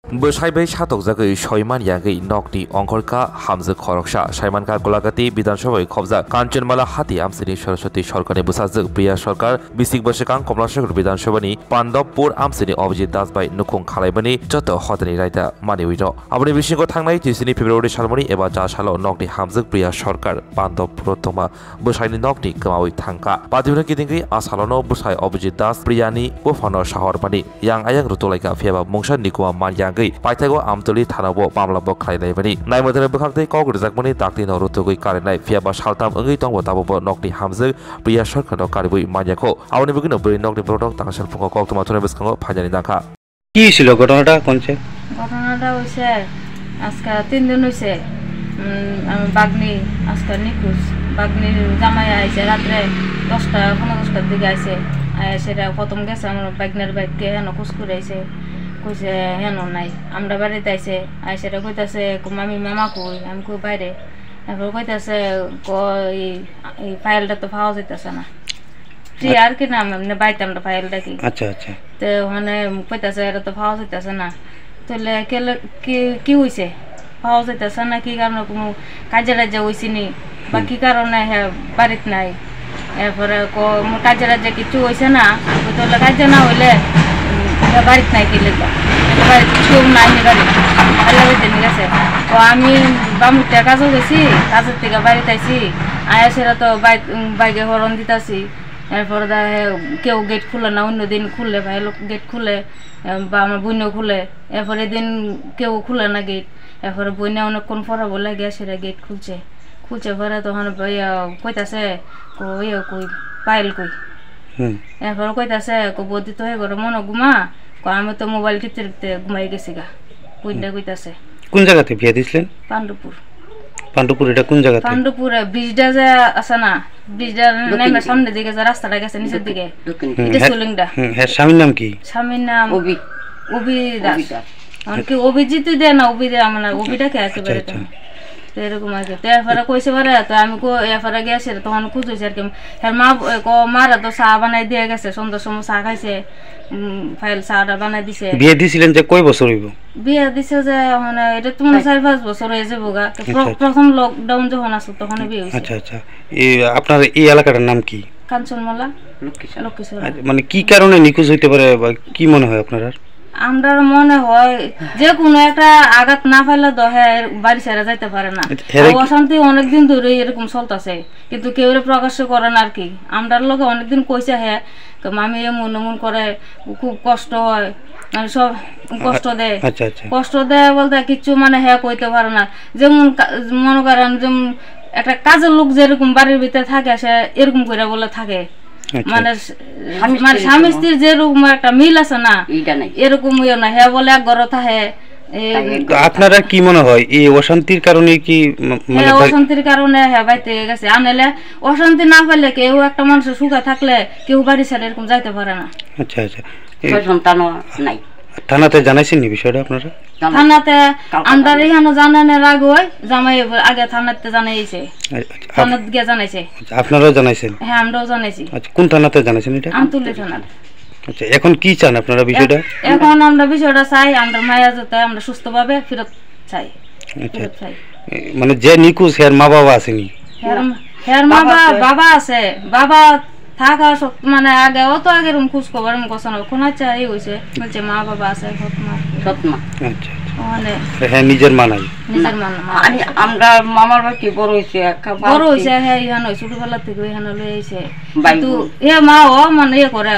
Bosaibai Shatok Zagui Shoiman Yagi Nokni Onkorka Hamza Khoroksha Shaimanka Golagati Bidanshabai Khobza Kanchanmala Hati Amsini Saraswati Sorkani Busazuk Priya Sorkar Bisik Bashakang Komlashak Bidanshabani Pandopur Amsini Objit Das by Nukung Kalaibani Joto Hotani Raita Maniwino Abri Bishingo Tangai Tisini February Shalmoni Eba Jashalo Nokni Hamzuk Priya Sorkar Pandopur Toma Bosaini Nokni Kamawi Tanka Paduna Kidingi Asalono Busai Objit Das Priyani Bufano Shahorbani Yang Ayang Rutulaika Fiaba Mungshan Nikua Manyang Paitago Amtuli Tanabo Pamlabo Klaibani Naimatan Bakate Kog Zakmani Dakti no Rutugui Karinai Fiaba Shaltam Ungiton Watabo Nokni Hamzuk Priya Sorkano Karibu Manyako Our Nibugin of Nokni Product Tangshan Fungo Tomatonabisco Pajani Daka কি ছিল ঘটনাটা কোনছে ঘটনাটা হইছে আজকে 3 দিন হইছে বাগনি আজকে নিকুজ বাগনি জামাই আইছে রাতে 10টা 15টার দিকে আইছে সেটা প্রথম গেছে আমার বাগনের বাইকে হেন কুস করে আইছে কইছে হেন নাই আমরা বাড়িতে আইছে আইছেটা কইতাছে মামি মামা কই আমি কই বাইরে তারপর কইতাছে কই এই ফাইলটা তো পাওয়া যাইতাছে না আর কি নাম এমনি বাইতাম না ফাইলটা কি আচ্ছা আচ্ছা তো মানে কইতাছে এটা তো পাওয়া যাইতাছে না তাহলে কি হইছে পাওয়া যাইতাছে না কি কারণে কোনো কাজে রাজ্যে হইছিনি বা কি কারণে বাড়িতে নাই এরপরে কাজে রাজ্যে কিছু হইছে না তাহলে কাজে না হইলে বাড়িতে নাই কি লিখবা বাড়িতে কেউ নাই নি বাড়ি বাড়িতে নিয়ে গেছে তো আমি বামুরটা কাজও গেছি কাজের থেকে বাড়িতে আইছি আয়া সেটা তো বাইকে হরণ দিতাছি এরপর কেউ গেট খুলে না অন্য দিন খুললে ভাই লোক গেট খুলে বা আমার বইনও খুলে এরপরে দিন কেউ খুলে না গেট এরপরে বইনে অনেকক্ষণ পরে বলে গিয়ে সেটা গেট খুলছে পরে তখন কইতাছে কই পাইল কই এরপর কইতাছে বদি তো হয়ে গেল মনে ঘুমা আমি তো মোবাইল টিপতে টিপতে ঘুমাই গেছি গা বইনটা কইতাছে কোন জায়গাতে বিয়ে দিছিলেন পাণ্ডুপুর এটা কোন জায়গাতে পাণ্ডুপুরে ব্রিজটা যে আছে না ব্রিজটা নামে সামনের দিকে যে রাস্তাটা গেছে নিচের দিকে এটা সুলিংটা হ্যাঁ স্বামীর নাম কি স্বামীর নাম অভি দাস কি অভিজিৎ দেয় না অভি দেয় আমার অভিটাকে একেবারে এরকম আছে তো এরপরে কইছে পারে তো আমি এরপরে গেছে তখন খুঁজেছি আর কি মারা তো চা বানাই দিয়ে গেছে সন্ধ্যার সময় চা খাইছে ফাইল চাটা বানাই দিছে বিয়ে দিছিলেন যে কয় বছর হইব বিয়ে দিছে যে মানে এটা তো মানে 4-5 বছর হয়ে যাবো গা প্রথম লকডাউন যখন আসলো তখন বিয়ে হইছে আচ্ছা আচ্ছা আপনার এই এলাকাটার নাম কি কাঞ্চনমালা লক্ষ্মীশ্বর মানে কি কারণে নিখোঁজ হইতে পারে বা কি মনে হয় আপনার আমরা মনে হয় যে কোনো একটা আঘাত না পাইলে বাড়ি ছেড়ে যাইতে পারে না অশান্তি অনেকদিন ধরে এরকম চলতেছে কিন্তু কেউ প্রকাশ্য করে না আর কি আমরা লোকে অনেকদিন কইছে মামি এমন করে খুব কষ্ট হয় মানে সব কষ্ট দেয় বলতে কিছু মানে কইতে পারে না যেমন মনে করেন যেমন একটা কাজের লোক যেরকম বাড়ির ভিতরে থাকে সে এরকম করে বলে থাকে মানে স্বামী স্ত্রীর যেরকম একটা মিল আছে না এরকম না বলে এক ঘর থাকে আপনারা কি মনে হয় এই অশান্তির কারণে কি অশান্তির কারণে বাইতে গেছে আনলে অশান্তি না পাইলে কেউ একটা মানুষের সুখে থাকলে কেউ বাড়ি ছেড়ে এরকম যাইতে পারে না আচ্ছা আচ্ছা নাই থানাতে জানাইছেন নি বিষয়টা আপনারা থানাতে আমরা এখানে জানানোর আগে জামাই আগে থানাতে জানাইছে থানাতে গিয়ে জানাইছে আপনারাও জানাইছেন হ্যাঁ আমরাও জানাইছি আচ্ছা কোন থানাতে জানাইছেন এটা আমতুলি থানা আচ্ছা এখন কি চান আপনারা বিষয়টা এখন আমরা বিষয়টা চাই আমরা মায়া যাতে আমরা সুস্থভাবে ফেরত চাই মানে যে নিখোঁজ এর মা বাবা আসেনি এর মা বাবা আছে বাবা থাকা মানে আগে অত আগের খোঁজ খবর কোন আচ্ছা এই হয়েছে বলছে মা বাবা আছে সৎমা আচ্ছা হ্যাঁ নিজের মা নাই আমরা মামার বাড়ি বড় হয়েছে হ্যাঁ ইহান ছোটবেলা থেকে ইহান লই আইছে কিন্তু মা মানে করে